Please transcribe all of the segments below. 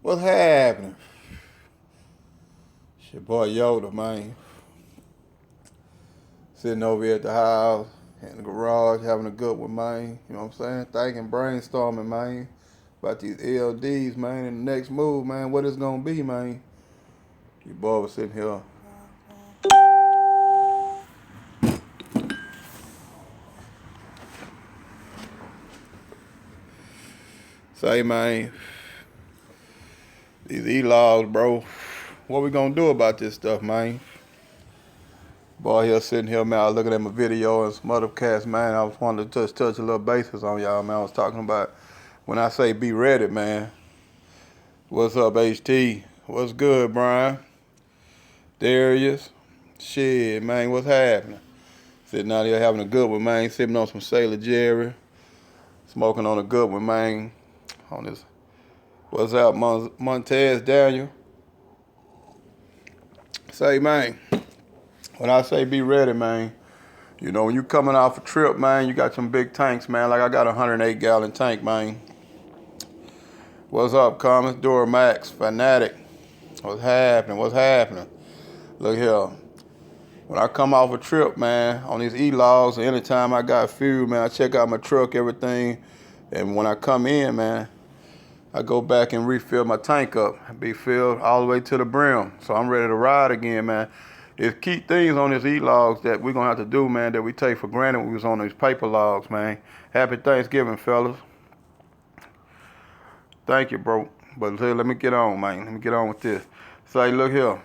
What's happening? It's your boy Yoda, man. Sitting over here at the house, in the garage, having a good one, man. You know what I'm saying? Thinking, brainstorming, man. About these ELDs, man, and the next move, man. What it's gonna be, man. Your boy was sitting here. Say, man, these E-Logs, bro. What we gonna do about this stuff, man? Boy here sitting here, man, I was looking at my video and some other cats, man. I was wanting to touch a little bases on y'all, man. I was talking about when I say be ready, man. What's up, HT? What's good, Brian? Darius? Shit, man, what's happening? Sitting out here having a good one, man. Sipping on some Sailor Jerry. Smoking on a good one, man. On this, what's up, Montez Daniel? Say, man, when I say be ready, man, you know, when you coming off a trip, man, you got some big tanks, man. Like I got a 108-gallon tank, man. What's up, Comments? Max, Fanatic. What's happening? What's happening? Look here. When I come off a trip, man, on these E-Logs, anytime I got fuel, man, I check out my truck, everything. And when I come in, man, I go back and refill my tank up. Be filled all the way to the brim. So I'm ready to ride again, man. There's key things on these E-Logs that we're going to have to do, man, that we take for granted when we was on these paper logs, man. Happy Thanksgiving, fellas. Thank you, bro. But let me get on, man. Let me get on with this. Say, look here.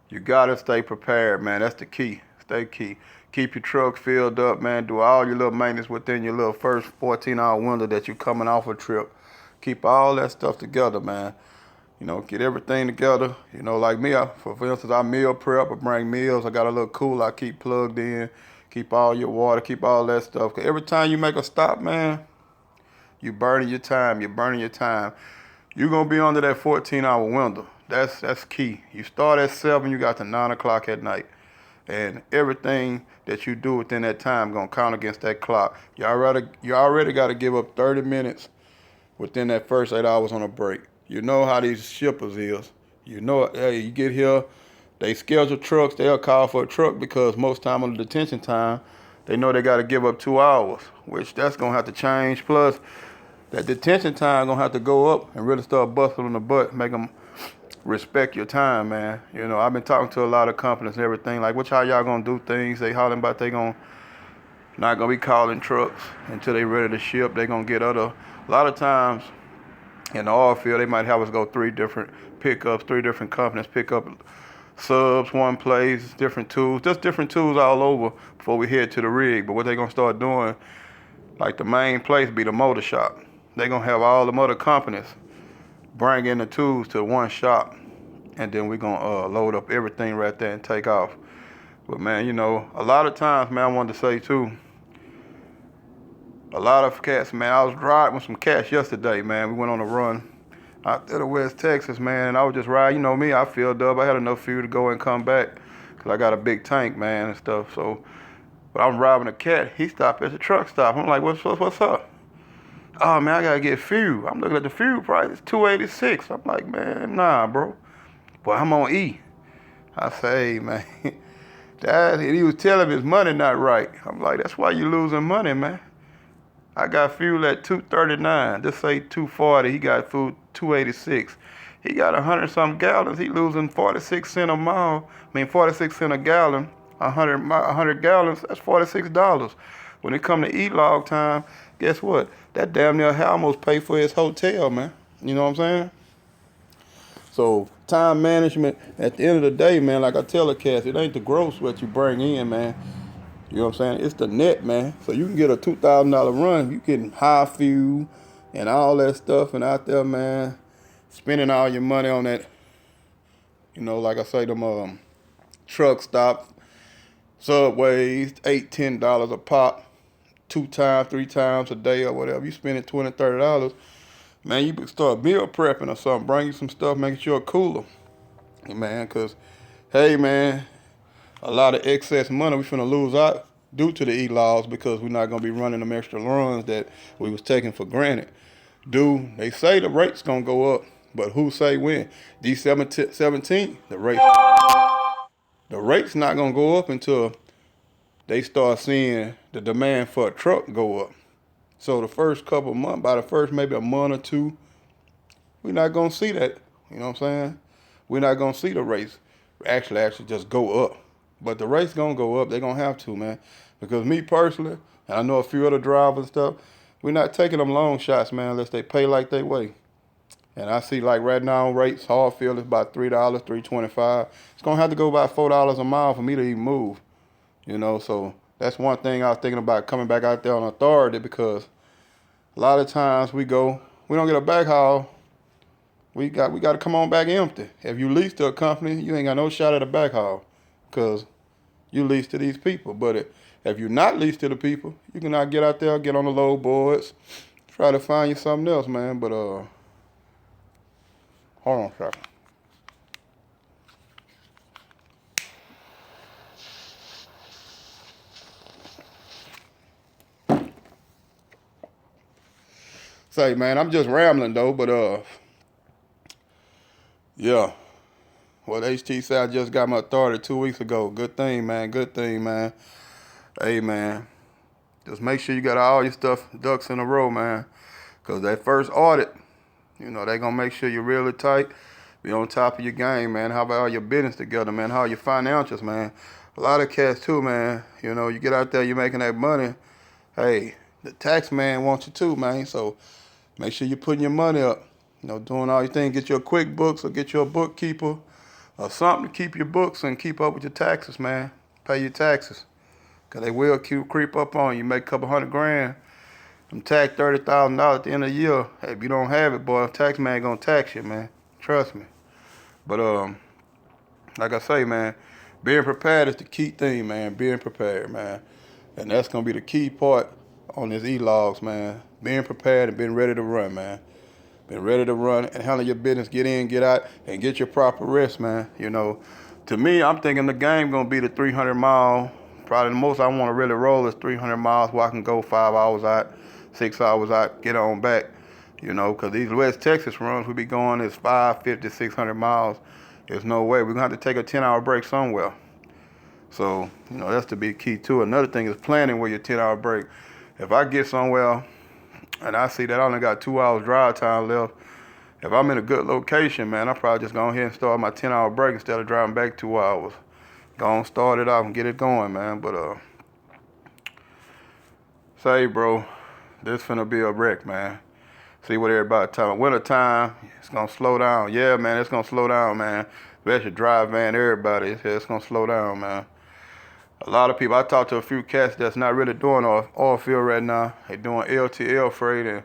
You got to stay prepared, man. That's the key. Stay key. Keep your truck filled up, man. Do all your little maintenance within your little first 14-hour window that you're coming off a trip. Keep all that stuff together, man. You know, get everything together. You know, like me, for instance, I meal prep. I bring meals. I got a little cooler I keep plugged in. Keep all your water. Keep all that stuff. 'Cause every time you make a stop, man, you burning your time. You're burning your time. You're going to be under that 14-hour window. That's key. You start at 7, you got to 9 o'clock at night. And everything that you do within that time going to count against that clock. You already got to give up 30 minutes within that first 8 hours on a break. You know how these shippers is. You know, hey, you get here, they schedule trucks, they'll call for a truck because most time on the detention time, they know they got to give up 2 hours, which that's going to have to change. Plus, that detention time going to have to go up and really start busting on the butt, make them respect your time, man. You know, I've been talking to a lot of companies and everything, like, how y'all gonna do things? They hollering about they not gonna be calling trucks until they ready to ship. They gonna get a lot of times in the oil field, they might have us go 3 different pickups, 3 different companies pick up subs, one place, different tools, just different tools all over before we head to the rig. But what they gonna start doing, like the main place be the motor shop. They gonna have all the motor companies bring in the tools to one shop, and then we're going to load up everything right there and take off. But, man, you know, a lot of times, man, I wanted to say, too, a lot of cats, man, I was riding with some cats yesterday, man. We went on a run out there to West Texas, man, and I was just riding. You know me, I filled up. I had enough fuel to go and come back because I got a big tank, man, and stuff. So, but I'm driving a cat. He stopped at the truck stop. I'm like, what's up? Oh, man, I got to get fuel. I'm looking at the fuel price. It's $2.86. I'm like, man, nah, bro. Boy, I'm on E. I say, hey, man. He was telling me his money not right. I'm like, that's why you losing money, man. I got fuel at $2.39. Just say $2.40. He got food $2.86. He got 100-something gallons. He losing 46 cents a mile. 46 cents a gallon. 100 gallons, that's $46. When it come to E-Log time, guess what? That damn near almost pay for his hotel, man. You know what I'm saying? So time management, at the end of the day, man, like I tell the cats, it ain't the gross what you bring in, man. You know what I'm saying? It's the net, man. So you can get a $2,000 run. You getting high fuel and all that stuff, and out there, man, spending all your money on that, you know, like I say, them truck stops, Subways, $8, $10 a pop, 2 times, 3 times a day or whatever. You spending $20, $30, man, you start meal prepping or something. Bring you some stuff, making sure it's cooler, man, because, hey, man, a lot of excess money we finna lose out due to the E-Laws because we're not going to be running them extra runs that we was taking for granted. They say the rate's gonna go up, but who say when? December 17th, the rate's not gonna go up until they start seeing the demand for a truck go up. So the first couple of months, by the first maybe a month or two, we're not gonna see that. You know what I'm saying? We're not gonna see the rates actually just go up. But the rates gonna go up. They're gonna have to, man. Because me personally, and I know a few other drivers and stuff, we're not taking them long shots, man, unless they pay like they weigh. And I see like right now rates, hard field is about $3, $3.25. It's gonna have to go about $4 a mile for me to even move. You know, so that's one thing I was thinking about coming back out there on authority, because a lot of times we don't get a back haul. We got to come on back empty. If you lease to a company, you ain't got no shot at a back haul, because you lease to these people. But if you're not leased to the people, you can not get out there, get on the load boards, try to find you something else, man. But hold on a second. Say, man, I'm just rambling though, but yeah. Well, HT said I just got my authority 2 weeks ago. Good thing, man. Good thing, man. Hey, man. Just make sure you got all your stuff, ducks in a row, man. Because that first audit, you know, they going to make sure you're really tight. Be on top of your game, man. How about all your business together, man? How are your financials, man? A lot of cats, too, man. You know, you get out there, you're making that money. Hey, the tax man wants you, too, man. So make sure you're putting your money up. You know, doing all your things. Get your QuickBooks or get your bookkeeper or something to keep your books and keep up with your taxes, man. Pay your taxes. Because they will creep up on you. Make a couple $100,000. Them tax $30,000 at the end of the year. Hey, if you don't have it, boy, tax man gonna tax you, man. Trust me. But like I say, man, being prepared is the key thing, man. Being prepared, man. And that's gonna be the key part on this e-logs, man. Being prepared and being ready to run, man. Been ready to run and handle your business, get in, get out, and get your proper rest, man. You know, to me, I'm thinking the game gonna be the 300 mile. Probably the most I want to really roll is 300 miles where I can go 5 hours out, 6 hours out, get on back. You know, because these West Texas runs we be going is 550, 600 miles. There's no way. We're gonna have to take a 10-hour break somewhere. So, you know, that's the big key too. Another thing is planning where your 10-hour break. If I get somewhere and I see that I only got 2 hours drive time left, if I'm in a good location, man, I'll probably just go ahead and start my 10-hour break instead of driving back 2 hours. Go on, start it off and get it going, man. But say, bro, this finna be a wreck, man. See what everybody talking. Winter time, it's gonna slow down. Yeah, man, it's gonna slow down, man. Especially drive, man. Everybody, it's gonna slow down, man. A lot of people, I talked to a few cats that's not really doing oil field right now. They doing LTL freight and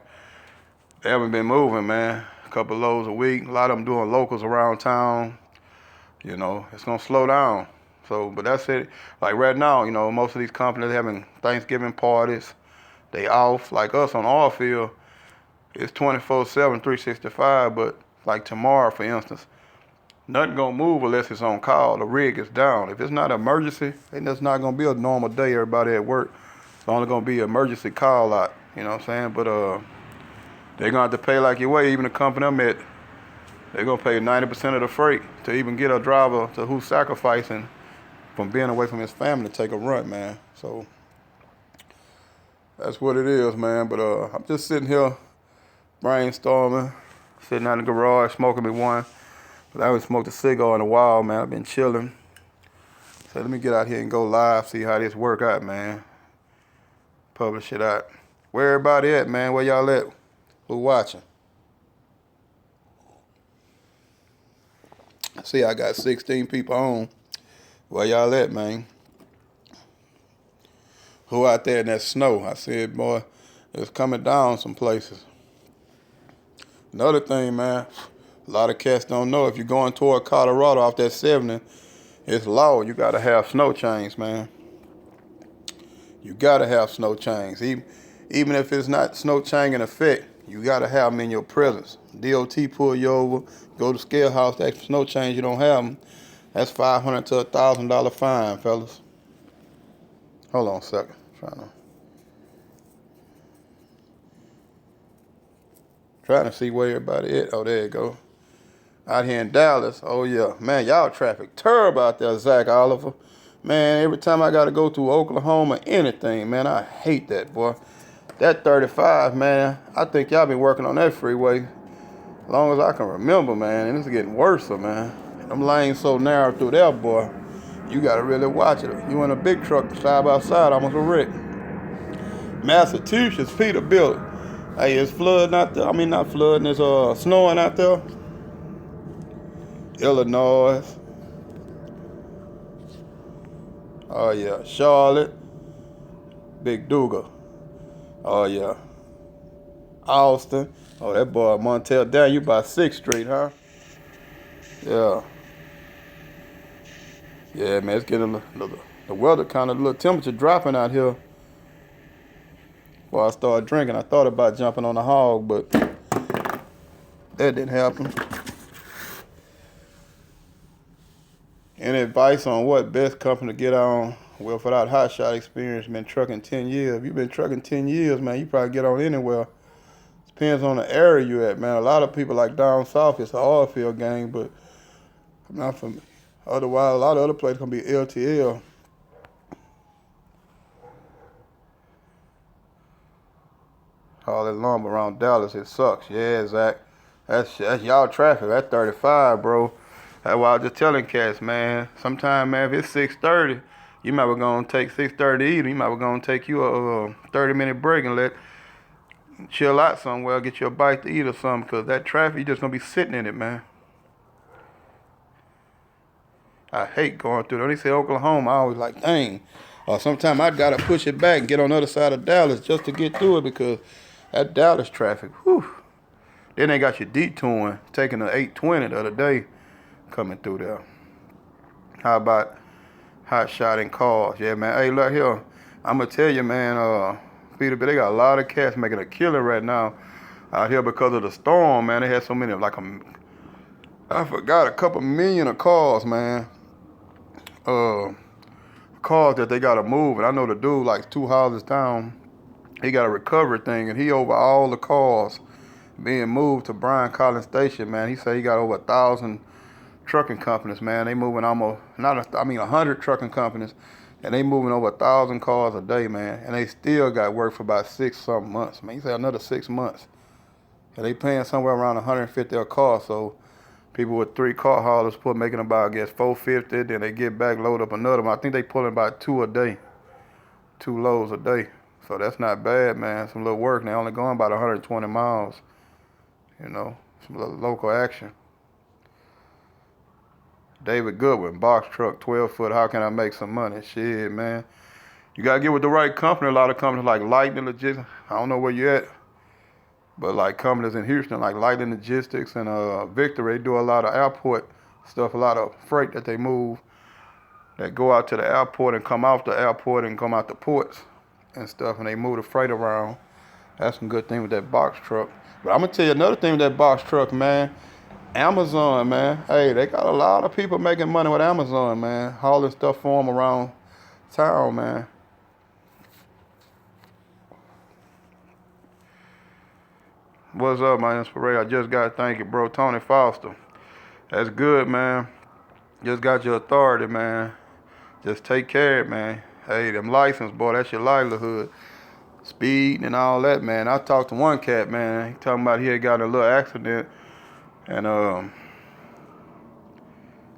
they haven't been moving, man. A couple loads a week. A lot of them doing locals around town. You know, it's gonna slow down. So, but that's it. Like right now, you know, most of these companies having Thanksgiving parties. They off. Like us on oil field, it's 24/7, 365. But like tomorrow, for instance, nothing gonna move unless it's on call. The rig is down. If it's not an emergency, then it's not gonna be a normal day. Everybody at work. It's only gonna be an emergency call out. You know what I'm saying? But they're gonna have to pay like your way. Even the company I'm at, they're gonna pay 90% of the freight to even get a driver to who's sacrificing from being away from his family to take a run, man. So that's what it is, man. But I'm just sitting here brainstorming, sitting out in the garage, smoking me one. But I haven't smoked a cigar in a while, man. I've been chilling. So let me get out here and go live, see how this work out, man. Publish it out. Where everybody at, man? Where y'all at? Who watching? See, I got 16 people on. Where y'all at, man? Who out there in that snow? I said, boy, it's coming down some places. Another thing, man, a lot of cats don't know, if you're going toward Colorado off that 70, it's law. You got to have snow chains, man. You got to have snow chains. Even if it's not snow chain in effect, you got to have them in your presence. DOT pull you over, go to scale house, ask for snow chains, you don't have them. That's $500 to $1,000 fine, fellas. Hold on a second. Trying to see where everybody is. Oh, there you go. Out here in Dallas. Oh, yeah. Man, y'all traffic terrible out there, Zach Oliver. Man, every time I got to go through Oklahoma, anything, man, I hate that, boy. That 35, man, I think y'all been working on that freeway as long as I can remember, man, and it's getting worse, man. Them lanes so narrow through there, boy. You got to really watch it. You in a big truck side by side, almost a wreck. Massachusetts, Peterbilt. Hey, it's flooding out there. I mean, not flooding, it's snowing out there. Illinois. Oh, yeah. Charlotte. Big Duga. Oh, yeah. Austin. Oh, that boy, Montel down. You by 6th Street, huh? Yeah. Yeah, man, it's getting the weather kind of, a little temperature dropping out here. Before I started drinking, I thought about jumping on the hog, but that didn't happen. Any advice on what best company to get on? Well, for that hot shot experience, been trucking 10 years. If you've been trucking 10 years, man, you probably get on anywhere. Depends on the area you at, man. A lot of people like down south, it's an oil field gang, but I'm not from. Otherwise, a lot of other places gonna be LTL. All that lumber around Dallas, it sucks. Yeah, Zach. That's y'all traffic. That's 35, bro. That's why I was just telling cats, man. Sometime, man, if it's 6:30, you might be gonna take 6:30 to eat. You might be gonna take you a 30-minute break and chill out somewhere, get you a bite to eat or something, because that traffic, you just gonna be sitting in it, man. I hate going through there. They say Oklahoma, I always like, dang. Or sometimes I gotta push it back and get on the other side of Dallas just to get through it, because that Dallas traffic, whew. Then they got you detouring, taking the 820 the other day, coming through there. How about hot shot in cars? Yeah, man. Hey, look here. I'm gonna tell you, man, Peter, but they got a lot of cats making a killing right now out here because of the storm, man. They had so many, I forgot, a couple million of cars, man. Cars that they gotta move. And I know the dude, like 2 houses down, he got a recovery thing, and he over all the cars being moved to Bryan Collins Station, man. He said he got over 1,000 trucking companies, man. They moving almost, 100 trucking companies, and they moving over 1,000 cars a day, man. And they still got work for about 6-something months, man. He said another 6 months. And they paying somewhere around 150 a car, so people with 3 car haulers making about, I guess, $450. Then they get back, load up another one. I think they pulling about 2 a day, 2 loads a day. So that's not bad, man. Some little work. And they only going about 120 miles. You know, some little local action. David Goodwin, box truck, 12-foot. How can I make some money? Shit, man. You gotta get with the right company. A lot of companies like Lightning Logistics. I don't know where you at. But like companies in Houston, like Lightning Logistics and Victor, they do a lot of airport stuff, a lot of freight that they move that go out to the airport and come off the airport and come out the ports and stuff, and they move the freight around. That's some good thing with that box truck. But I'm gonna tell you another thing with that box truck, man. Amazon, man. Hey, they got a lot of people making money with Amazon, man. Hauling stuff for them around town, man. What's up, my inspiration? I just got to thank you, bro. Tony Foster. That's good, man. Just got your authority, man. Just take care of it, man. Hey, them license, boy, that's your livelihood. Speed and all that, man. I talked to one cat, man. He talking about he had got in a little accident, and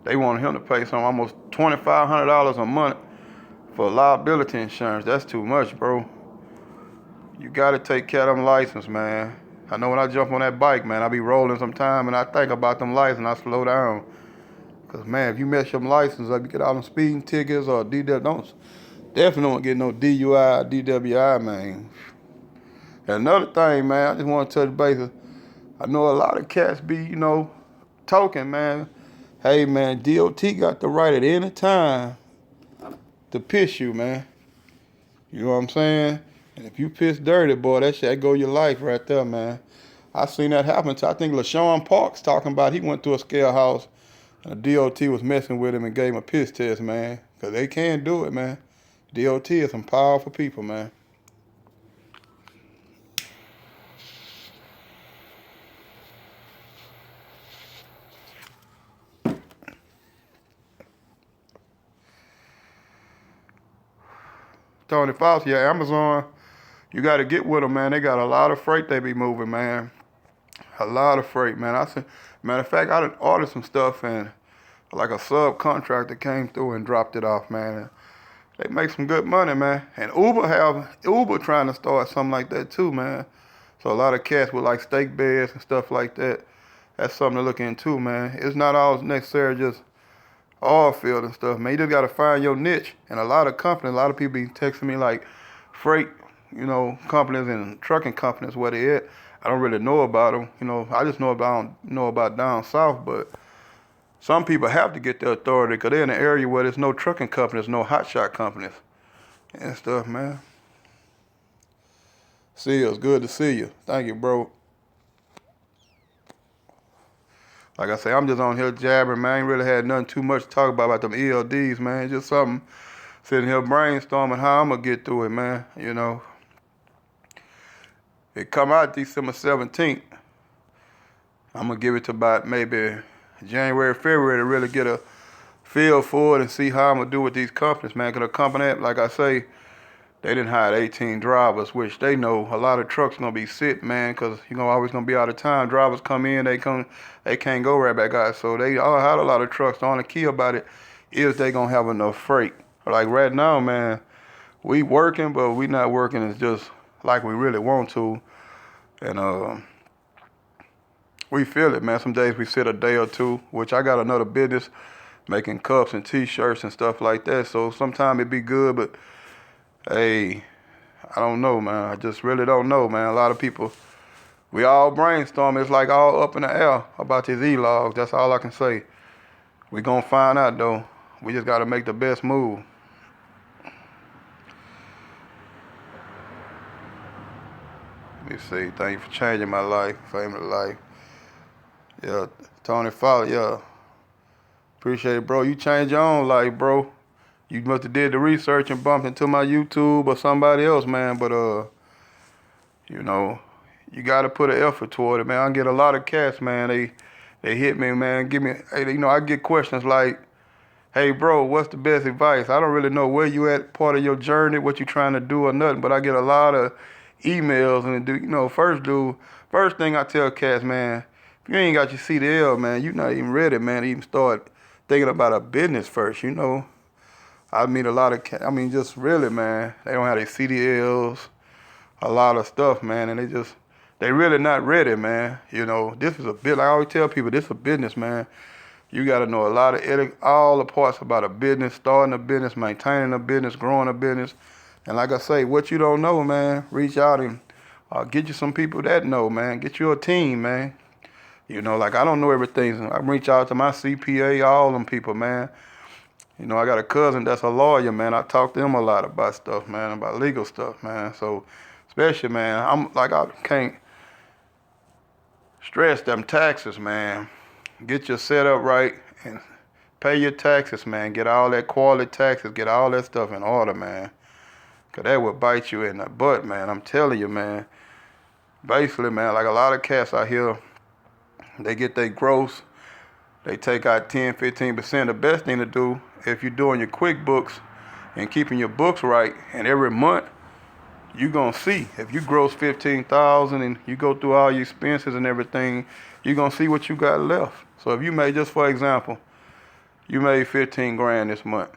they wanted him to pay some almost $2,500 a month for liability insurance. That's too much, bro. You got to take care of them license, man. I know when I jump on that bike, man, I be rolling sometime, and I think about them license, I slow down. Because, man, if you mess your license up, you get all them speeding tickets or DWI, definitely don't get no DUI or DWI, man. And another thing, man, I just want to touch base. I know a lot of cats be, talking, man. Hey, man, DOT got the right at any time to piss you, man. You know what I'm saying? And if you piss dirty, boy, that go your life right there, man. I seen that happen to, I think LaShawn Parks talking about he went to a scale house and the DOT was messing with him and gave him a piss test, man. Because they can do it, man. DOT is some powerful people, man. Tony Fauci, yeah, Amazon, you got to get with them, man. They got a lot of freight they be moving, man. A lot of freight, man. Matter of fact, I done ordered some stuff and like a subcontractor came through and dropped it off, man. They make some good money, man. And Uber trying to start something like that too, man. So a lot of cats with like steak beds and stuff like that. That's something to look into, man. It's not always necessarily just oil field and stuff, man. You just gotta find your niche. And a lot of companies, a lot of people be texting me like freight, companies and trucking companies where they at. I don't really know about them. I just know about down south, but some people have to get the authority because they're in an area where there's no trucking companies, no hotshot companies and stuff, man. See you. It's good to see you. Thank you, bro. Like I say, I'm just on here jabbering, man. I ain't really had nothing too much to talk about them ELDs, man. Just something sitting here brainstorming how I'm going to get through it, man. It come out December 17th. I'm going to give it to about maybe January, February to really get a feel for it and see how I'm going to do with these companies, man. Because the company, like I say, they didn't hire 18 drivers, which they know a lot of trucks going to be sitting, man, because, always going to be out of time. Drivers come in, they can't go right back out. So they all had a lot of trucks. The only key about it is they going to have enough freight. Like right now, man, we working, but we not working as just like we really want to. And we feel it, man. Some days we sit a day or two, which I got another business making cups and T-shirts and stuff like that. So sometimes it be good, but hey, I don't know, man. I just really don't know, man. A lot of people, we all brainstorm. It's like all up in the air about these E-logs. That's all I can say. We gonna find out, though. We just gotta make the best move. Let me see. Thank you for changing my life, family life. Yeah, Tony Fowler, yeah. Appreciate it, bro. You changed your own life, bro. You must have did the research and bumped into my YouTube or somebody else, man. But you gotta put an effort toward it, man. I get a lot of cats, man. They hit me, man. I get questions like, hey, bro, what's the best advice? I don't really know where you at, part of your journey, what you trying to do or nothing, but I get a lot of emails and first thing I tell cats, man, if you ain't got your CDL, man, you not even ready, man, to even start thinking about a business first, I meet a lot of cats, just really, man, they don't have their CDLs, a lot of stuff, man, and they really not ready, man. This is a bit, I always tell people, this is a business, man. You got to know a lot of all the parts about a business, starting a business, maintaining a business, growing a business. And like I say, what you don't know, man, reach out and get you some people that know, man. Get you a team, man. Like I don't know everything. I reach out to my CPA, all them people, man. I got a cousin that's a lawyer, man. I talk to him a lot about stuff, man, about legal stuff, man. So especially, man, I can't stress them taxes, man. Get your setup right and pay your taxes, man. Get all that quality taxes, get all that stuff in order, man. Because that will bite you in the butt, man. I'm telling you, man. Basically, man, like a lot of cats out here, they get their gross, they take out 10, 15%. The best thing to do, if you're doing your QuickBooks and keeping your books right, and every month, you're going to see. If you gross $15,000 and you go through all your expenses and everything, you're going to see what you got left. So if you made, just for example, you made 15 grand this month.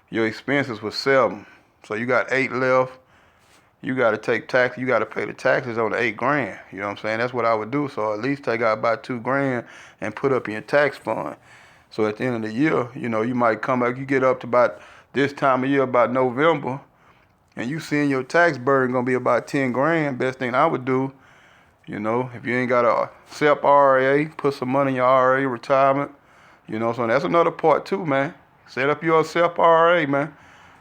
Your expenses was 7. So you got 8 left. You got to take tax. You got to pay the taxes on the 8 grand. You know what I'm saying? That's what I would do. So at least take out about 2 grand and put up in your tax fund. So at the end of the year, you might come back. You get up to about this time of year, about November, and you seeing your tax burden going to be about 10 grand. Best thing I would do, if you ain't got a SEP RA, put some money in your RA retirement. So that's another part too, man. Set up your SEP RA, man.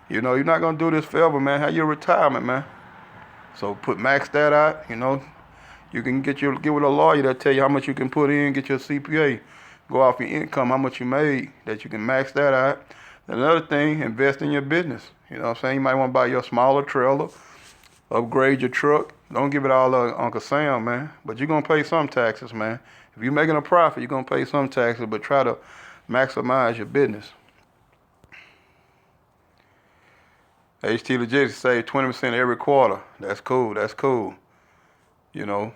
You're not going to do this forever, man. Have your retirement, man. So max that out, You can get with a lawyer that tell you how much you can put in, get your CPA. Go off your income, how much you made, that you can max that out. Another thing, invest in your business. You know what I'm saying? You might want to buy your smaller trailer, upgrade your truck. Don't give it all to Uncle Sam, man. But you're going to pay some taxes, man. If you're making a profit, you're going to pay some taxes, but try to maximize your business. HT Logistics save 20% every quarter. That's cool. That's cool. You know,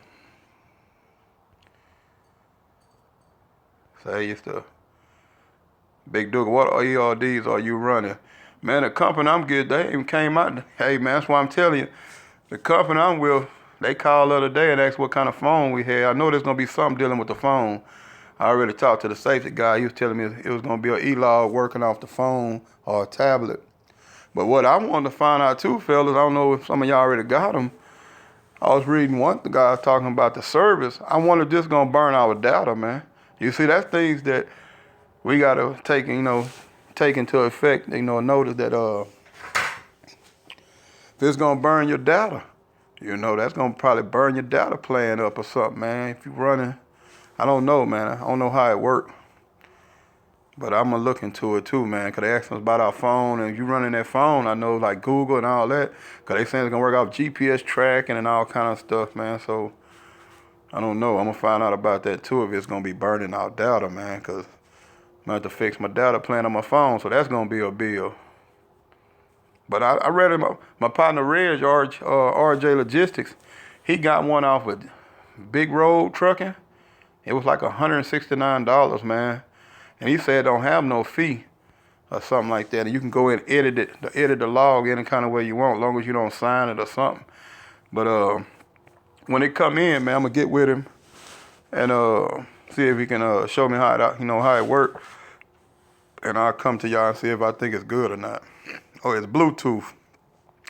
say it's the Big Duke. What ELDs are you running? Man, the company I'm getting, they even came out. Hey, man, that's why I'm telling you. The company I'm with, they called the other day and asked what kind of phone we had. I know there's going to be something dealing with the phone. I already talked to the safety guy. He was telling me it was going to be an E-log working off the phone or a tablet. But what I wanted to find out too, fellas, I don't know if some of y'all already got them. I was reading one the guy talking about the service. I wonder if this is going to burn our data, man. You see, that's things that we got to take into effect, notice that if it's going to burn your data, that's going to probably burn your data plan up or something, man. If you're running, I don't know, man. I don't know how it works. But I'm going to look into it too, man, because they asked us about our phone. And if you're running that phone, I know like Google and all that, because they saying it's going to work off GPS tracking and all kind of stuff, man. So I don't know. I'm going to find out about that too, if it's going to be burning our data, man, because I'm going to have to fix my data plan on my phone. So that's going to be a bill. But I read it, my partner Reg, RJ Logistics, he got one off of Big Road Trucking. It was like $169, man. And he said don't have no fee or something like that. And you can go in and edit the log any kind of way you want, as long as you don't sign it or something. But when it come in, man, I'm gonna get with him and see if he can show me how it works. And I'll come to y'all and see if I think it's good or not. Oh, it's Bluetooth.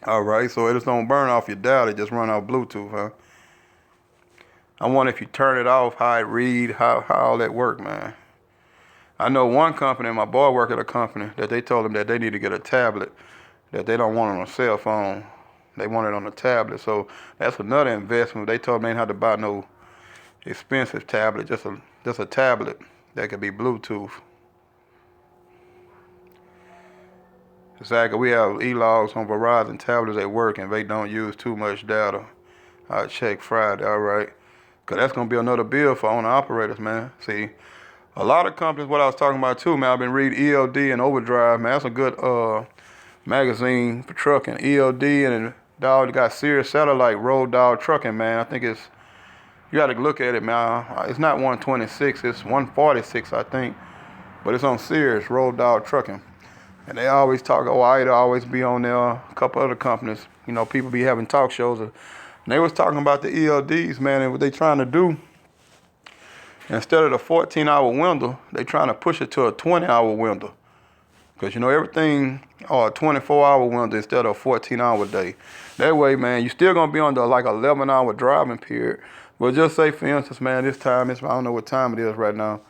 All right, so it just don't burn off your data, it just run off Bluetooth, huh? I wonder if you turn it off, how it read, how all that work, man. I know one company, my boy work at a company, that they told him that they need to get a tablet, that they don't want it on a cell phone. They want it on a tablet. So that's another investment. They told me they didn't have to buy no expensive tablet, just a tablet that could be Bluetooth. Exactly. We have E-logs on Verizon tablets at work, and they don't use too much data. I'll check Friday, all right. Because that's going to be another bill for owner-operators, man. See, a lot of companies, what I was talking about too, man, I've been reading ELD and Overdrive, man. That's a good magazine for trucking. ELD and dog got Sirius Satellite Road Dog Trucking, man. I think you got to look at it, man. It's not 126, it's 146, I think. But it's on Sirius Road Dog Trucking. And they always talk, I'd always be on there, a couple other companies. People be having talk shows. And they was talking about the ELDs, man, and what they trying to do. Instead of the 14-hour window, they trying to push it to a 20-hour window. Because, everything, a 24-hour window instead of a 14-hour day. That way, man, you still going to be under like 11-hour driving period. But just say, for instance, man, this time, I don't know what time it is right now,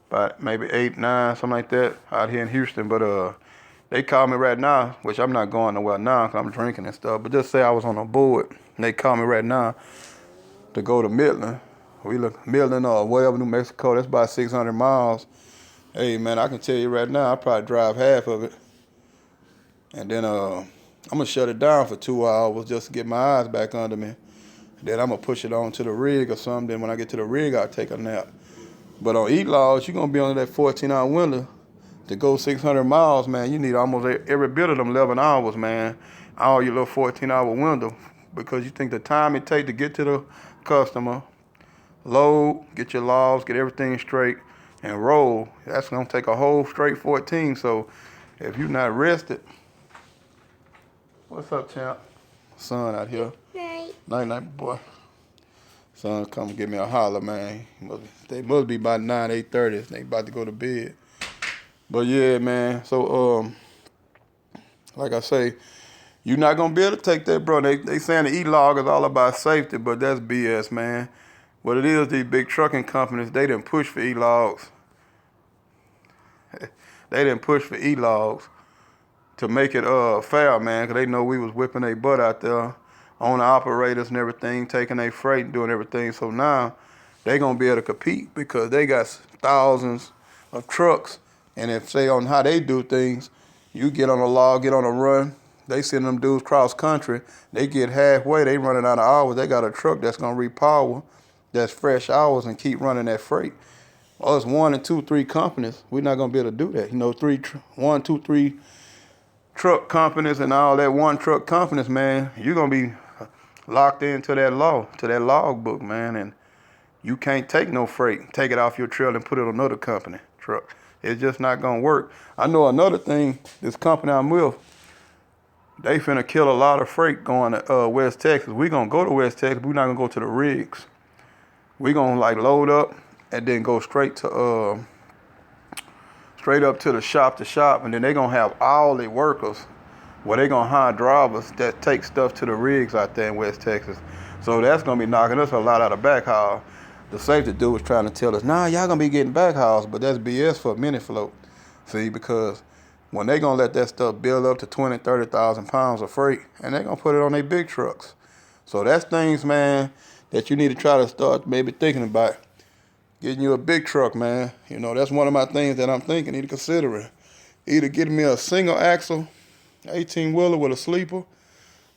but maybe 8, 9, something like that, out here in Houston. But they called me right now, which I'm not going nowhere now because I'm drinking and stuff. But just say I was on a board, and they called me right now to go to Midland. Midland or whatever, New Mexico, that's about 600 miles. Hey, man, I can tell you right now, I probably drive half of it. And then I'm going to shut it down for 2 hours just to get my eyes back under me. Then I'm going to push it on to the rig or something. Then when I get to the rig, I'll take a nap. But on E-logs, you're going to be under that 14-hour window. To go 600 miles, man, you need almost every bit of them 11 hours, man. All your little 14-hour window. Because you think the time it take to get to the customer, load, get your logs, get everything straight, and roll, that's going to take a whole straight 14. So if you're not rested, what's up, champ? Son out here. Night. Night, boy. Son come give me a holler, man. They must be about 9, 8:30. They about to go to bed. But yeah, man, so like I say, you're not going to be able to take that, bro. They saying the E-log is all about safety, but that's BS, man. What it is, these big trucking companies, they didn't push for E-logs. They didn't push for E-logs to make it fair, man, because they know we was whipping their butt out there on the operators and everything, taking their freight and doing everything. So now they going to be able to compete because they got thousands of trucks. And if, say, on how they do things, you get on a log, get on a run, they send them dudes cross country, they get halfway, they running out of hours, they got a truck that's going to repower, that's fresh hours and keep running that freight. Us 1 and 2, 3 companies, we're not going to be able to do that. 1, 2, 3 truck companies and all that one truck companies, man, you're gonna be locked into that law, to that log book, man, and you can't take no freight, take it off your trailer and put it on another company truck. It's just not gonna work. I know another thing, this company I'm with, they finna kill a lot of freight going to West Texas. We gonna go to West Texas, we're not gonna go to the rigs. We gonna like load up and then go straight up to the shop, and then they gonna have all the workers where they gonna hire drivers that take stuff to the rigs out there in West Texas. So that's gonna be knocking us a lot out of backhaul. The safety dude was trying to tell us, nah, y'all gonna be getting backhauls, but that's BS for a mini float. See, because when they gonna let that stuff build up to 20, 30,000 pounds of freight, and they gonna put it on their big trucks. So that's things, man, that you need to try to start maybe thinking about. Getting you a big truck, man. You know, that's one of my things that I'm thinking, either considering. Either getting me a single axle 18-wheeler with a sleeper.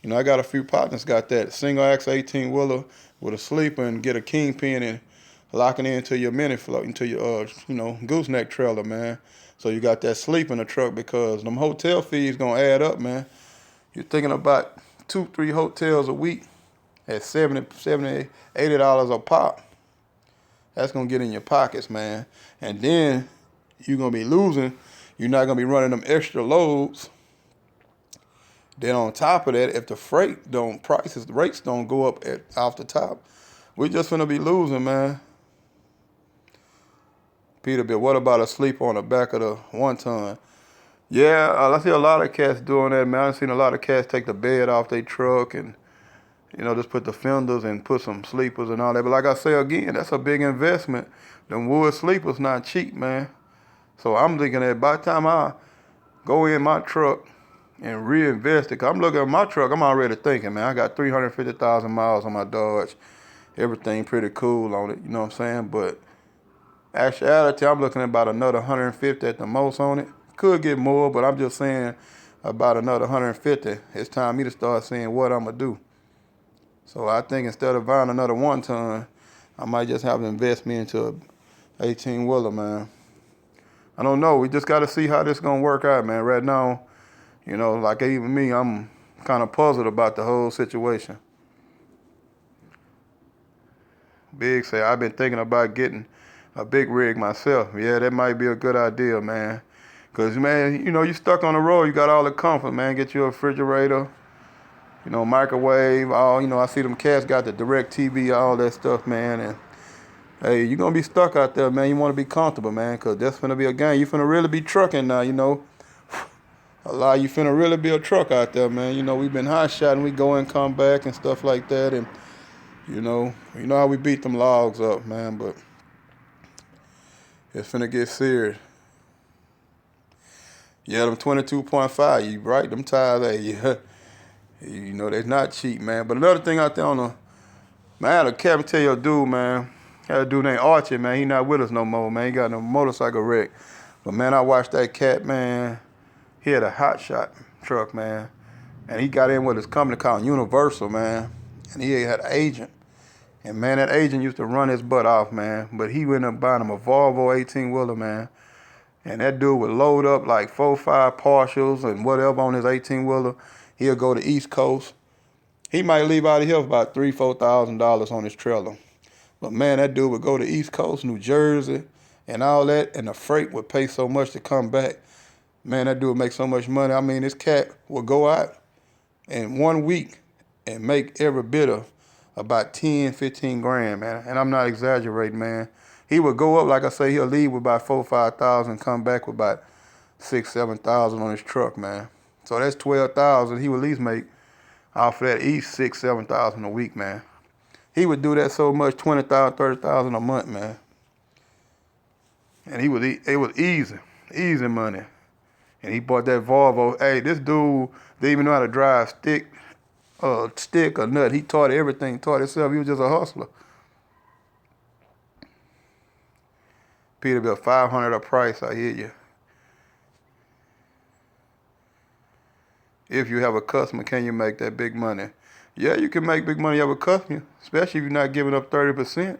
You know, I got a few partners got that. Single axle 18-wheeler with a sleeper, and get a kingpin and lock it into your mini float, into your, gooseneck trailer, man. So you got that sleep in the truck, because them hotel fees gonna add up, man. You're thinking about 2-3 hotels a week at $70, $80 a pop. That's gonna get in your pockets, man. And then you're gonna be losing. You're not gonna be running them extra loads. Then on top of that, if the the rates don't go up off the top, we're just gonna be losing, man. Peterbilt, what about a sleeper on the back of the 1-ton? Yeah, I see a lot of cats doing that, man. I've seen a lot of cats take the bed off their truck and, just put the fenders and put some sleepers and all that. But like I say again, that's a big investment. Them wood sleepers not cheap, man. So I'm thinking that by the time I go in my truck and reinvest it, 'cause I'm looking at my truck, I'm already thinking, man, I got 350,000 miles on my Dodge. Everything pretty cool on it, you know what I'm saying? But actuality, I'm looking at about another 150 at the most on it. Could get more, but I'm just saying about another 150. It's time me to start seeing what I'm going to do. So I think instead of buying another 1-ton, I might just have to invest me into a 18-wheeler, man. I don't know. We just got to see how this going to work out, man. Right now, like even me, I'm kind of puzzled about the whole situation. Big say, I've been thinking about getting a big rig myself. Yeah, that might be a good idea, man. Because, man, you stuck on the road. You got all the comfort, man. Get you a refrigerator, microwave, I see them cats got the direct TV, all that stuff, man. And, hey, you're going to be stuck out there, man. You want to be comfortable, man, because that's going to be a game. You're finna really be trucking now, A lot of you finna really be a truck out there, man. We've been hot shotting. We go and come back and stuff like that. And, you know how we beat them logs up, man, but it's finna get serious. Yeah, them 22.5, you right, them tires, hey, yeah. They're not cheap, man. But another thing out there man, I had a cabin tell your dude, man. I had a dude named Archie, man. He not with us no more, man. He got no motorcycle wreck. But, man, I watched that cat, man. He had a hot shot truck, man. And he got in with his company called Universal, man. And he had an agent. And, man, that agent used to run his butt off, man. But he went up buying him a Volvo 18-wheeler, man. And that dude would load up like 4 or 5 partials and whatever on his 18-wheeler. He'll go to East Coast. He might leave out of here for about $3,000-$4,000 on his trailer. But, man, that dude would go to East Coast, New Jersey, and all that, and the freight would pay so much to come back. Man, that dude would make so much money. I mean, this cat would go out in 1 week and make every bit of about 10, 15 grand, man. And I'm not exaggerating, man. He would go up, like I say, he'll leave with about 4,000 or 5,000, come back with about 6,000, 7,000 on his truck, man. So that's 12,000. He would at least make off of that east 6,000, 7,000 a week, man. He would do that so much, 20,000, 30,000 a month, man. And it was easy money. And he bought that Volvo. Hey, this dude didn't even know how to drive stick or nut. He taught everything, taught himself. He was just a hustler. Peterbilt, $500 a price, I hear you. If you have a customer, can you make that big money? Yeah, you can make big money of a customer, especially if you're not giving up 30% to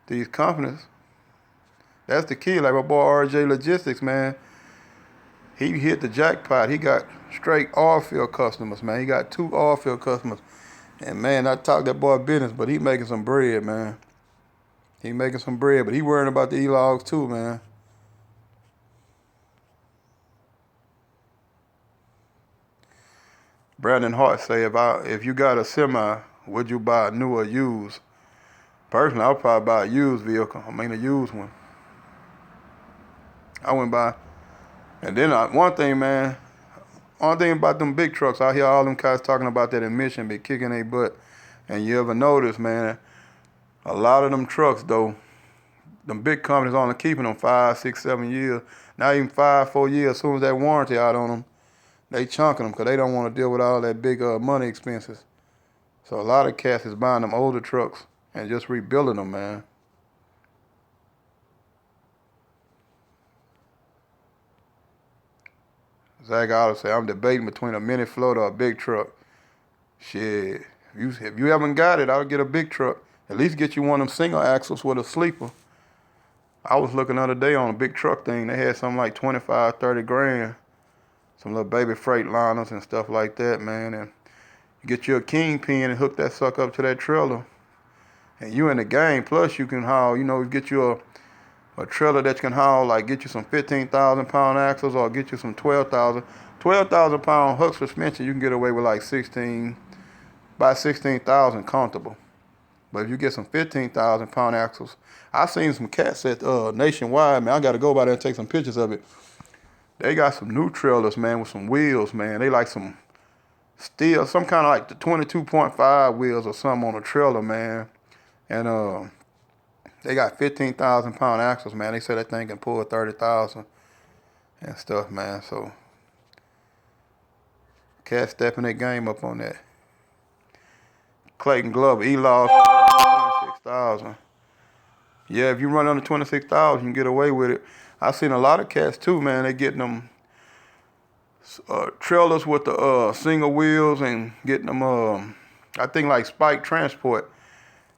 these companies. That's the key. Like my boy RJ Logistics, man. he hit the jackpot. He got straight oil field customers, man. He got 2 oil field customers. And, man, I talked that boy business, but he making some bread, man. He making some bread, but he worrying about the E-logs too, man. Brandon Hart say, if you got a semi, would you buy a new or used? Personally, I would probably buy a used vehicle. A used one. I wouldn't buy. And then one thing about them big trucks, I hear all them guys talking about that emission be kicking their butt. And you ever notice, man, a lot of them trucks, though, them big companies only keeping them 5, 6, 7 years. Not even 5, 4 years. As soon as that warranty out on them, they chunking them because they don't want to deal with all that big money expenses. So a lot of cats is buying them older trucks and just rebuilding them, man. Zach Otto say, I'm debating between a mini floater or a big truck. Shit, if you haven't got it, I'll get a big truck. At least get you one of them single axles with a sleeper. I was looking the other day on a big truck thing. They had something like 25, 30 grand. Some little baby freight liners and stuff like that, man. And you get you a kingpin and hook that sucker up to that trailer. And you in the game. Plus you can haul, get you a trailer that you can haul, like get you some 15,000 pound axles or get you some 12,000 pound hook suspension. You can get away with like 16,000 comfortable. But if you get some 15,000 pound axles, I seen some cats at Nationwide, man. I got to go by there and take some pictures of it. They got some new trailers, man, with some wheels, man. They like some steel, some kind of like the 22.5 wheels or something on the trailer, man. And they got 15,000 pound axles, man. They said that thing can pull 30,000 and stuff, man. So cats stepping their game up on that. Clayton Glover, E-Laws, 26,000. Yeah, if you run under 26,000, you can get away with it. I seen a lot of cats too, man. They getting them trailers with the single wheels and getting them, I think like Spike Transport.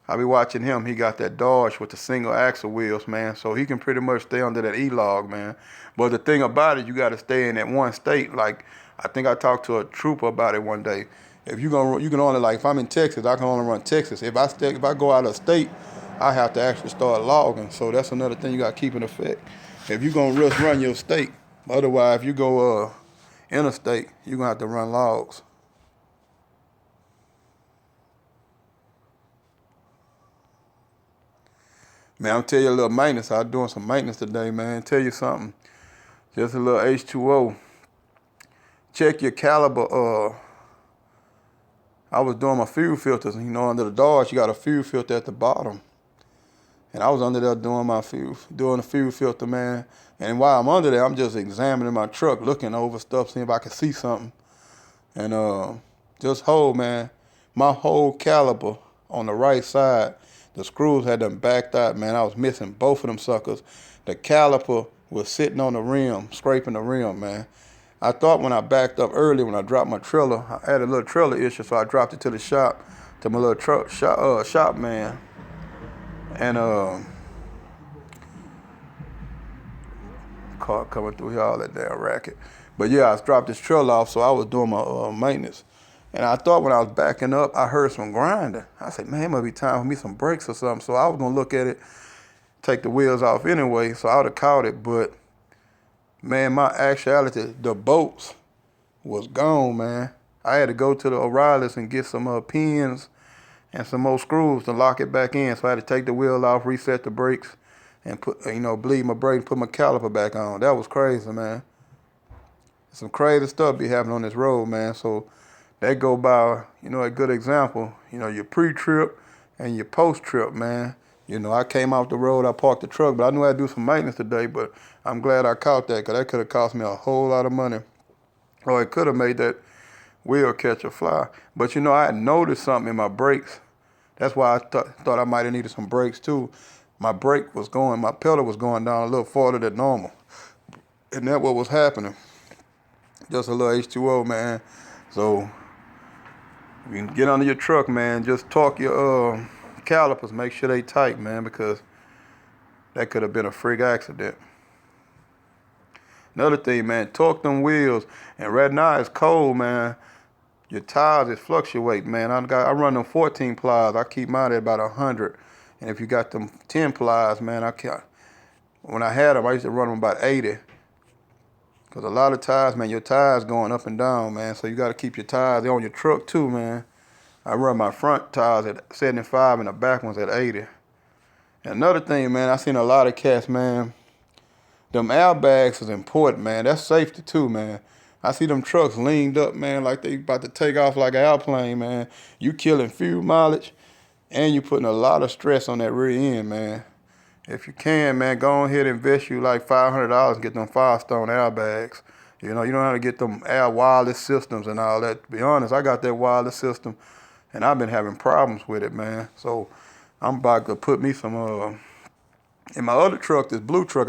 I be watching him. He got that Dodge with the single axle wheels, man. So he can pretty much stay under that E-log, man. But the thing about it, you got to stay in that one state. Like, I think I talked to a trooper about it one day. If you can only, like, if I'm in Texas, I can only run Texas. If I go out of state, I have to actually start logging. So that's another thing you got to keep in effect. If you're going to just run your state, otherwise, if you go interstate, you're going to have to run logs. Man, I'll tell you a little maintenance. I was doing some maintenance today, man. Tell you something. Just a little H2O. Check your caliber. I was doing my fuel filters. Under the Dodge, you got a fuel filter at the bottom. And I was under there doing the fuel filter, man. And while I'm under there, I'm just examining my truck, looking over stuff, seeing if I can see something. And man, my whole caliper on the right side, the screws had them backed out, man. I was missing both of them suckers. The caliper was sitting on the rim, scraping the rim, man. I thought when I backed up early, when I dropped my trailer, I had a little trailer issue, so I dropped it to the shop, to my little shop man. And car coming through here, all that damn racket. But yeah, I dropped this trailer off, so I was doing my maintenance. And I thought when I was backing up, I heard some grinding. I said, man, it must be time for me some brakes or something. So I was gonna look at it, take the wheels off anyway, so I would have caught it. But man, my actuality, the bolts was gone, man. I had to go to the O'Reilly's and get some pins and some more screws to lock it back in. So I had to take the wheel off, reset the brakes, and bleed my brake, put my caliper back on. That was crazy, man. Some crazy stuff be happening on this road, man. So that go by, a good example, your pre-trip and your post-trip, man. I came off the road, I parked the truck, but I knew I had to do some maintenance today, but I'm glad I caught that because that could have cost me a whole lot of money. Or it could have made that wheel catch a fly. But, I had noticed something in my brakes. That's why I thought I might have needed some brakes too. My pedal was going down a little farther than normal. And that's what was happening. Just a little H2O, man. So you can get under your truck, man. Just torque your calipers. Make sure they tight, man, because that could have been a freak accident. Another thing, man, torque them wheels. And right now it's cold, man. Your tires is fluctuate, man. I run them 14 plies. I keep mine at about 100. And if you got them 10 plies, man, when I had them, I used to run them about 80. Cause a lot of tires, man, your tires going up and down, man. So you got to keep your tires on your truck too, man. I run my front tires at 75 and the back ones at 80. And another thing, man, I seen a lot of cats, man. Them airbags is important, man. That's safety too, man. I see them trucks leaned up, man, like they about to take off like an airplane, man. You killing fuel mileage, and you putting a lot of stress on that rear end, man. If you can, man, go ahead and invest you like $500 and get them Firestone airbags. You know how to get them air wireless systems and all that. To be honest, I got that wireless system, and I've been having problems with it, man. So I'm about to put me some, in my other truck, this blue truck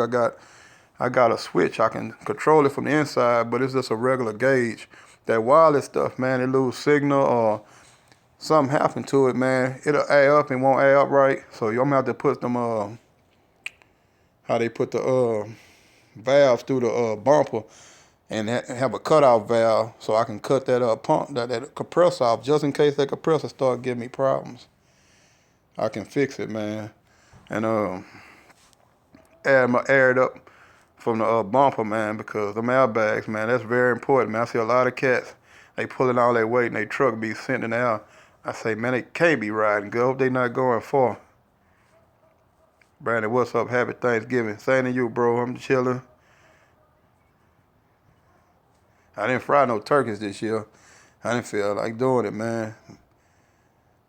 I got a switch. I can control it from the inside, but it's just a regular gauge. That wireless stuff, man, it lose signal or something happen to it, man. It'll air up and won't air up right. So I'm gonna have to put them, how they put the valves through the bumper and have a cutoff valve so I can cut that pump, that compressor off just in case that compressor start giving me problems. I can fix it, man. And air it up from the bumper, man, because them airbags, man, that's very important, man. I see a lot of cats, they pulling all their weight and they truck be sent in the air. I say, man, they can't be riding good. Hope they not going far. Brandon, what's up? Happy Thanksgiving. Same to you, bro. I'm chilling. I didn't fry no turkeys this year. I didn't feel like doing it, man.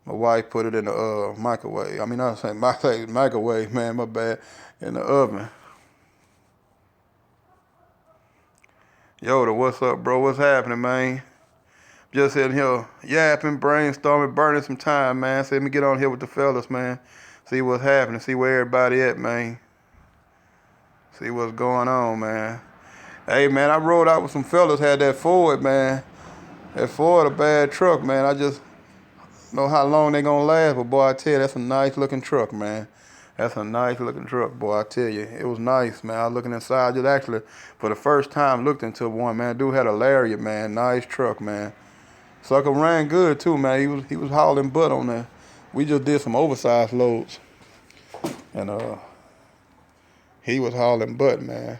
My wife put it in the microwave. I mean, I was saying microwave, man, my bad. In the oven. Yoda, what's up, bro? What's happening, man? Just sitting here yapping, brainstorming, burning some time, man. So let me get on here with the fellas, man. See what's happening, see where everybody at, man. See what's going on, man. Hey, man, I rode out with some fellas, had that Ford, man. That Ford, a bad truck, man. I just know how long they gonna last, but boy, I tell you, that's a nice looking truck, man. That's a nice looking truck, boy, I tell you. It was nice, man. I was looking inside, just actually, for the first time, looked into one, man. Dude had a Lariat, man. Nice truck, man. Sucker ran good, too, man. He was hauling butt on there. We just did some oversized loads. And he was hauling butt, man.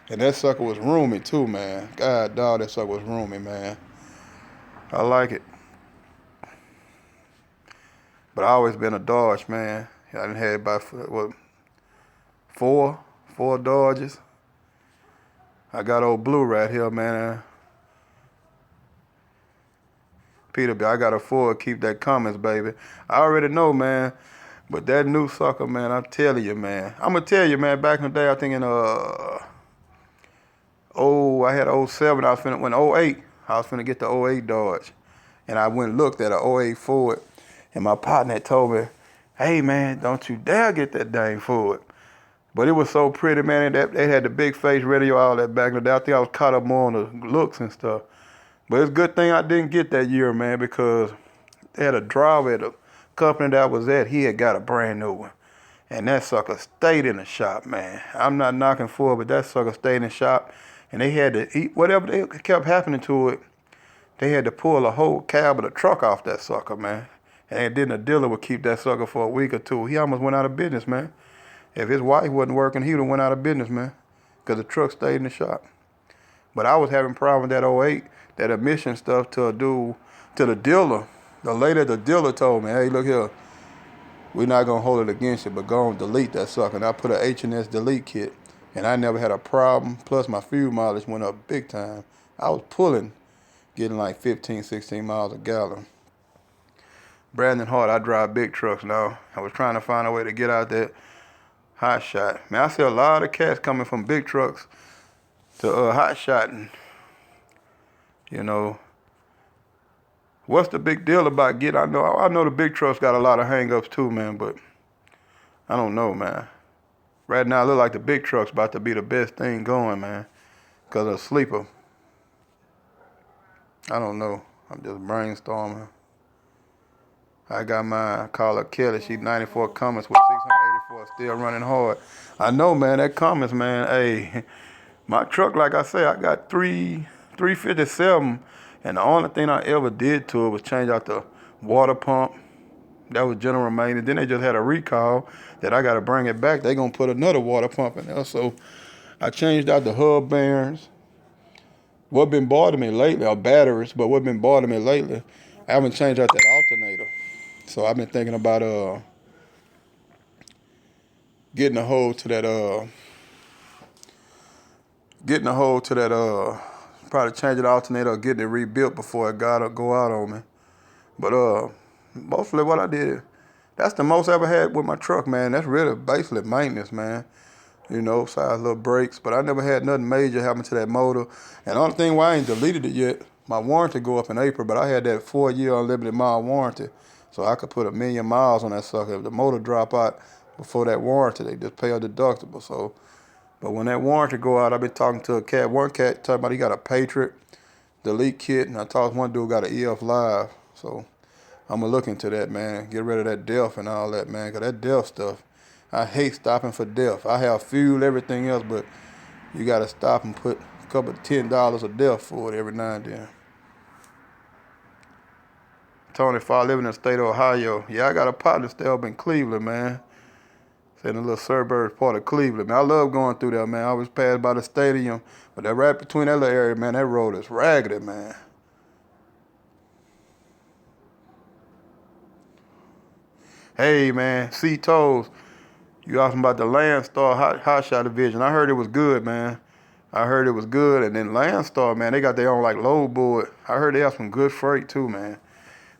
And that sucker was roomy, too, man. God, dog, that sucker was roomy, man. I like it. But I always been a Dodge, man. I done had about, four Dodges. I got old Blue right here, man. Peterbilt, I got a Ford, keep that Cummins, baby. I already know, man. But that new sucker, man, I'm telling you, man. I'm going to tell you, man, back in the day, I think in, I had an '07, when '08, I was finna get the '08 Dodge. And I went and looked at an '08 Ford. And my partner had told me, hey, man, don't you dare get that dang Ford. But it was so pretty, man. They had the big face radio, all that back in the day. I think I was caught up more on the looks and stuff. But it's a good thing I didn't get that year, man, because they had a driver at the company that I was at. He had got a brand new one. And that sucker stayed in the shop, man. I'm not knocking for it, but that sucker stayed in the shop. And they had to eat, whatever they kept happening to it, they had to pull a whole cab of the truck off that sucker, man. And then the dealer would keep that sucker for a week or two. He almost went out of business, man. If his wife wasn't working, he would have went out of business, man, because the truck stayed in the shop. But I was having problems with that '08, that emission stuff to the dealer. The lady at the dealer told me, hey, look here, we're not going to hold it against you, but go and delete that sucker. And I put a H&S delete kit, and I never had a problem. Plus, my fuel mileage went up big time. I was pulling, getting like 15, 16 miles a gallon. Brandon Hart, I drive big trucks now. I was trying to find a way to get out that hot shot. Man, I see a lot of cats coming from big trucks to hot shotting. You know, what's the big deal about getting? I know the big trucks got a lot of hang-ups too, man, but I don't know, man. Right now, it look like the big truck's about to be the best thing going, man, because of sleeper. I don't know. I'm just brainstorming. I got mine, call her Kelly. She's 94 Cummins with 684, still running hard. I know, man, that Cummins, man, hey, my truck, like I say, I got 357, and the only thing I ever did to it was change out the water pump. That was general maintenance. Then they just had a recall that I got to bring it back. They going to put another water pump in there. So I changed out the hub bearings. What been bothering me lately are batteries, but what been bothering me lately, I haven't changed out that alternator. So I've been thinking about getting a hold to that probably changing the alternator or getting it rebuilt before it go out on me. But mostly what I did, that's the most I ever had with my truck, man. That's really basically maintenance, man. You know, size little brakes. But I never had nothing major happen to that motor. And the only thing why I ain't deleted it yet, my warranty go up in April, but I had that 4-year unlimited mile warranty. So I could put 1,000,000 miles on that sucker. If the motor drop out before that warranty, they just pay a deductible. So, but when that warranty go out, I've been talking to a cat. One cat talking about he got a Patriot delete kit, and I talked to one dude got an EF Live. So I'm gonna look into that, man. Get rid of that DEF and all that, man. Cause that DEF stuff, I hate stopping for DEF. I have fuel, everything else, but you gotta stop and put a couple $10 of DEF for it every now and then. Tony Farr living in the state of Ohio. Yeah, I got a partner still up in Cleveland, man. It's in a little suburb part of Cleveland. Man, I love going through there, man. I always pass by the stadium, but that right between that little area, man, that road is raggedy, man. Hey, man, C-Toes. You asking about the Landstar hot shot division. I heard it was good, man. I heard it was good. And then Landstar, man, they got their own like load board. I heard they have some good freight too, man.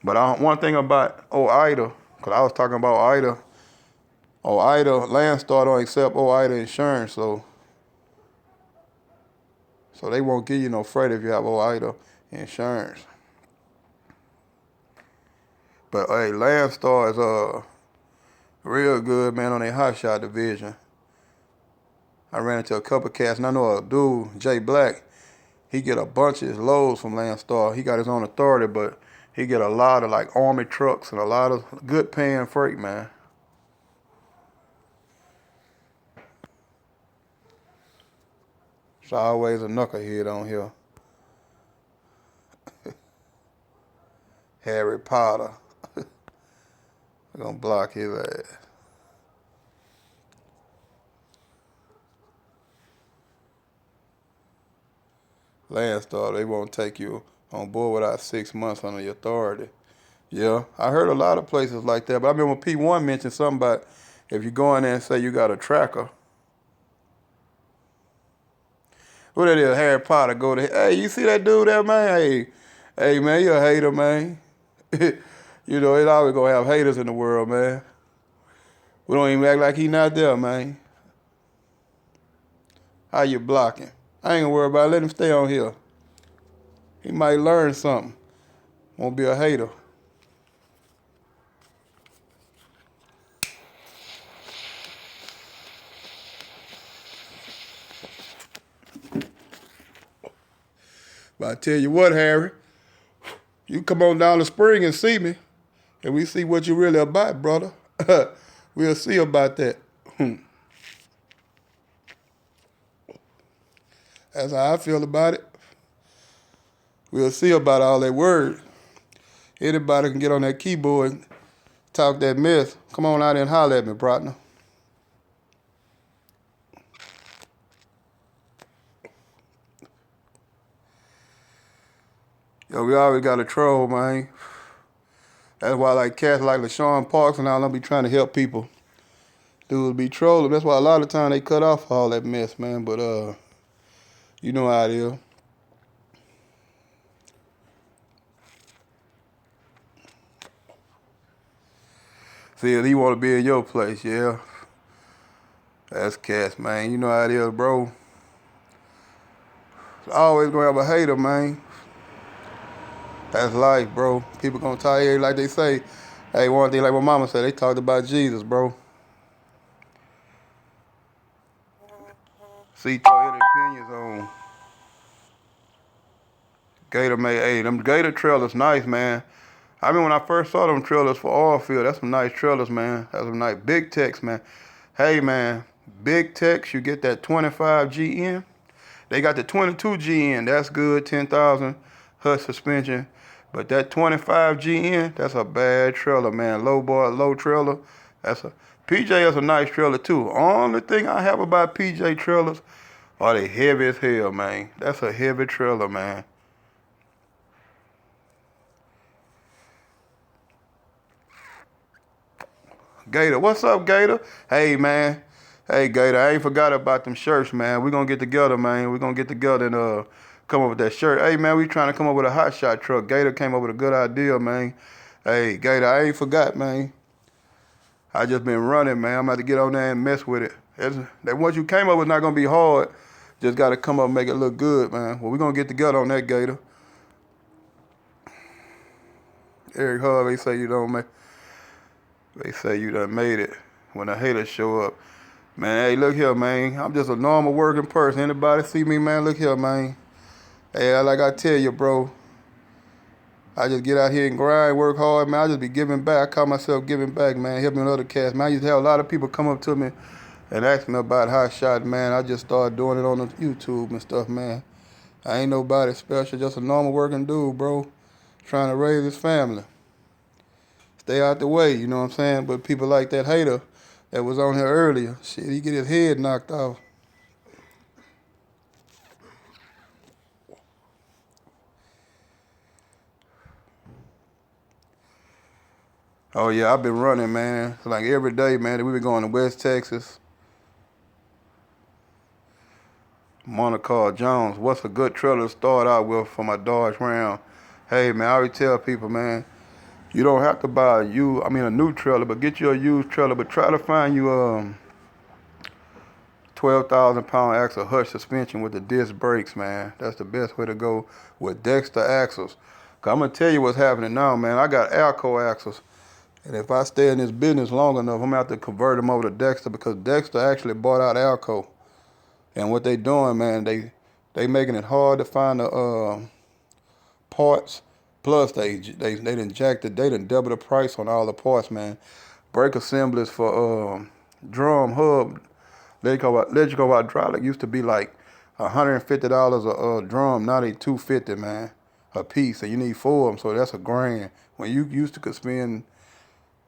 But one thing about Ida, because I was talking about Ida. Ida, Landstar don't accept Ida insurance, so they won't give you no freight if you have Ida insurance. But hey, Landstar is real good, man, on their hot shot division. I ran into a couple cats, and I know a dude, Jay Black, he get a bunch of his loads from Landstar. He got his own authority, but he get a lot of like Army trucks and a lot of good paying freight, man. It's always a knucklehead on here. Harry Potter. We're gonna block his ass. Landstar, they won't take you on board without 6 months under your authority. Yeah, I heard a lot of places like that, but I remember P1 mentioned something about if you go in there and say you got a tracker. Who that is? Harry Potter. Go to, hey, you see that dude there, man? Hey, man, you a hater, man. You know, it's always gonna have haters in the world, man. We don't even act like he not there, man. How you blocking? I ain't gonna worry about it. Let him stay on here. He might learn something. Won't be a hater. But I tell you what, Harry, you come on down the spring and see me, and we see what you really about, brother. We'll see about that. That's how I feel about it. We'll see about all that word. Anybody can get on that keyboard and talk that mess. Come on out and holler at me, partner. Yo, we always got a troll, man. That's why like cats like LaShawn Parks and all them be trying to help people. Dudes be trolling. That's why a lot of time they cut off all that mess, man. But you know how it is. See, if he want to be in your place, yeah. That's cats, man. You know how it is, bro. It's always gonna have a hater, man. That's life, bro. People gonna tell you like they say. Hey, one thing like my mama said, they talked about Jesus, bro. See, any opinions on Gator May. Hey, them Gator trailers nice, man. I mean, when I first saw them trailers for oil field, that's some nice trailers, man. That's some nice big techs, man. Hey, man, big techs, you get that 25 GN. They got the 22 GN, that's good, 10,000 Hut suspension. But that 25 GN, that's a bad trailer, man. Low trailer. PJ is a nice trailer too. Only thing I have about PJ trailers are they heavy as hell, man. That's a heavy trailer, man. Gator, what's up, Gator? Hey, man. Hey, Gator, I ain't forgot about them shirts, man. We gonna get together, man. We gonna get together and come up with that shirt. Hey, man, we trying to come up with a hot shot truck. Gator came up with a good idea, man. Hey, Gator, I ain't forgot, man. I just been running, man. I'm about to get on there and mess with it. That what you came up with not gonna be hard. Just gotta come up and make it look good, man. Well, we gonna get together on that, Gator. Eric Harvey say you don't make. They say you done made it when the haters show up. Man, hey, look here, man. I'm just a normal working person. Anybody see me, man? Look here, man. Hey, like I tell you, bro. I just get out here and grind, work hard, man. I just be giving back. I call myself giving back, man. Helping other cats, man. I used to have a lot of people come up to me and ask me about hot shot, man. I just started doing it on the YouTube and stuff, man. I ain't nobody special, just a normal working dude, bro. Trying to raise his family. Stay out the way, you know what I'm saying? But people like that hater that was on here earlier, shit, he get his head knocked off. Oh yeah, I've been running, man. Like every day, man. We been going to West Texas. Monaco Jones, what's a good trailer to start out with for my Dodge Ram? Hey man, I always tell people, man, you don't have to buy a new trailer, but get you a used trailer. But try to find you 12,000 pound axle Hutch suspension with the disc brakes, man. That's the best way to go with Dexter axles. Cause I'm gonna tell you what's happening now, man. I got Alco axles, and if I stay in this business long enough, I'm gonna have to convert them over to Dexter because Dexter actually bought out Alco. And what they doing, man, they making it hard to find the parts. Plus, they done double the price on all the parts, man. Brake assemblies for drum hub, electrical hydraulic used to be like $150 a drum. Now they $250, man, a piece. And you need 4 of them, so that's $1,000. When you used to could spend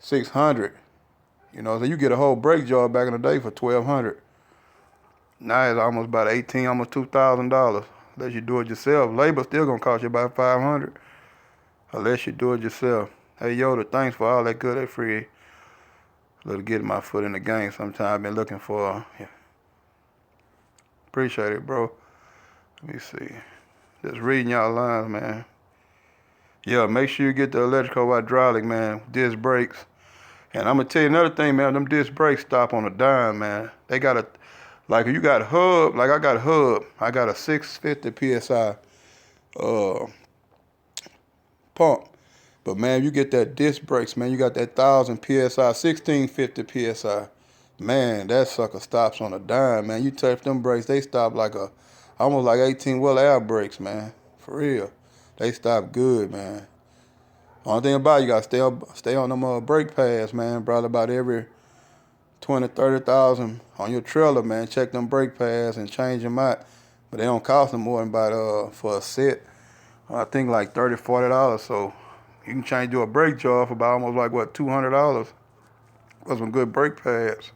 $600, you know, so you get a whole brake job back in the day for $1,200. Now it's almost about $18, almost $2,000. Unless you do it yourself. Labor still gonna cost you about $500. Unless you do it yourself. Hey Yoda, thanks for all that good at free. Little getting my foot in the game sometime I've been looking for. Yeah. Appreciate it, bro. Let me see. Just reading y'all lines, man. Yeah, make sure you get the electrical hydraulic, man. Disc brakes. And I'm gonna tell you another thing, man. Them disc brakes stop on a dime, man. They got a, like if you got hub, like I got hub. I got a 650 PSI pump. But man, you get that disc brakes, man, you got that 1,000 PSI, 1650 PSI. Man, that sucker stops on a dime, man. You touch them brakes, they stop like almost like 18-wheel air brakes, man. For real. They stop good, man. Only thing about it, you gotta stay on them brake pads, man. Probably about every 20, 30,000 on your trailer, man. Check them brake pads and change them out. But they don't cost them more than about for a set. I think like $30, $40. So you can do a brake job for about almost like what, $200 for some good brake pads.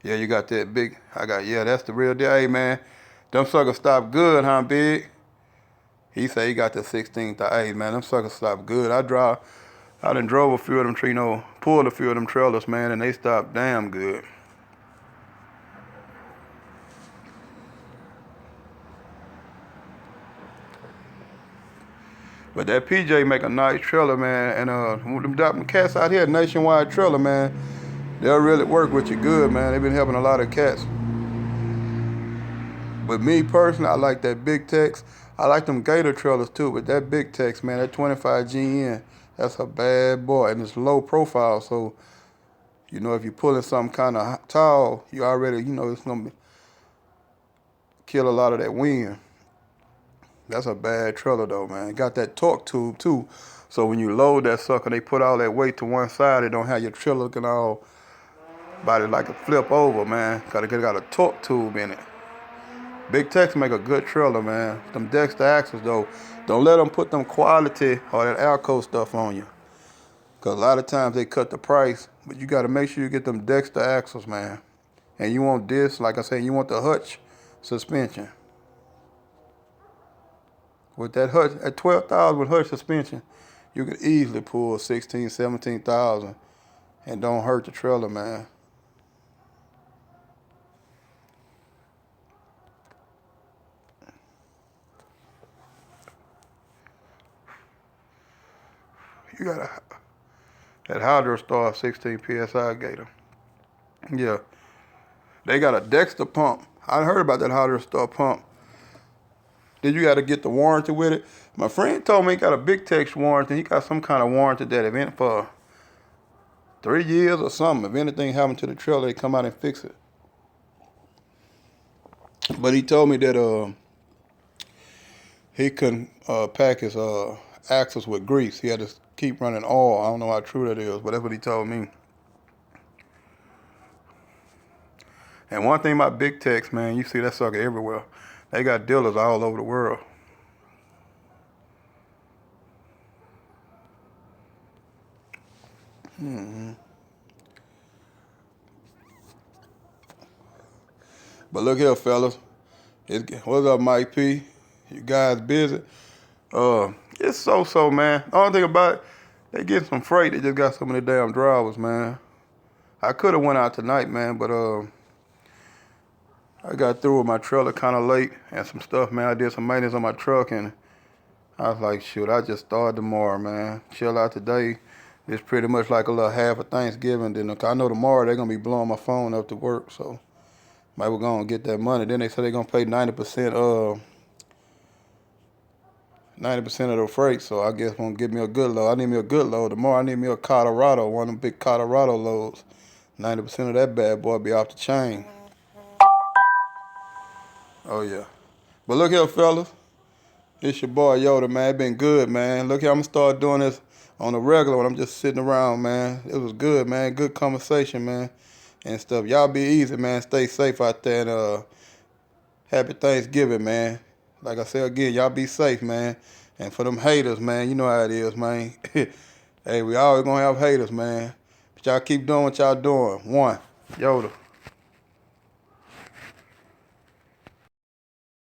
Yeah, you got that big. Yeah, that's the real deal. Hey man, them suckers stop good, huh, Big? He say he got the 16th. Hey man, them suckers stop good. I done drove a few of them, pulled a few of them trailers, man, and they stop damn good. But that PJ make a nice trailer, man, and them cats out here, Nationwide Trailer, man, they'll really work with you good, man. They've been helping a lot of cats. But me personally, I like that Big Tex. I like them Gator trailers too, but that Big Tex, man, that 25 GN, that's a bad boy, and it's low profile, so You know, if you're pulling something kind of tall, you already, you know, it's going to kill a lot of that wind. That's a bad trailer though, man. Got that torque tube too. So when you load that sucker, they put all that weight to one side. It don't have your trailer looking all body like a flip over, man. Cause it got a torque tube in it. Big Techs make a good trailer, man. Them Dexter axles though, don't let them put them quality or that Alco stuff on you. Cause a lot of times they cut the price, but you gotta make sure you get them Dexter axles, man. And you want this, like I said, you want the Hutch suspension. With that Hutch, at 12,000 with Hutch suspension, you could easily pull 16, 17,000 and don't hurt the trailer, man. You got that Hydro Star 16 PSI gator. Yeah. They got a Dexter pump. I heard about that Hydro Star pump. Then you got to get the warranty with it. My friend told me he got a Big Tech's warranty. He got some kind of warranty that event for 3 years or something. If anything happened to the trailer, they come out and fix it. But he told me that he couldn't pack his axles with grease. He had to keep running oil. I don't know how true that is, but that's what he told me. And one thing about Big Techs, man, you see that sucker everywhere. They got dealers all over the world. But look here, fellas. What's up, Mike P? You guys busy? It's so, man. The only thing about it, they get some freight. They just got some of the damn drivers, man. I could have went out tonight, man, but I got through with my trailer kind of late and some stuff, man. I did some maintenance on my truck, and I was like, shoot, I just started tomorrow, man. Chill out today. It's pretty much like a little half of Thanksgiving. Then I know tomorrow they're going to be blowing my phone up to work, so maybe we're going to get that money. Then they said they're going to pay 90% of the freight, so I guess going to give me a good load. I need me a good load. Tomorrow I need me a Colorado, one of them big Colorado loads. 90% of that bad boy be off the chain. Oh, yeah. But look here, fellas. It's your boy Yoda, man. It been good, man. Look here, I'm going to start doing this on the regular when I'm just sitting around, man. It was good, man. Good conversation, man, and stuff. Y'all be easy, man. Stay safe out there, and happy Thanksgiving, man. Like I said again, y'all be safe, man. And for them haters, man, you know how it is, man. Hey, we always going to have haters, man. But y'all keep doing what y'all doing. One, Yoda.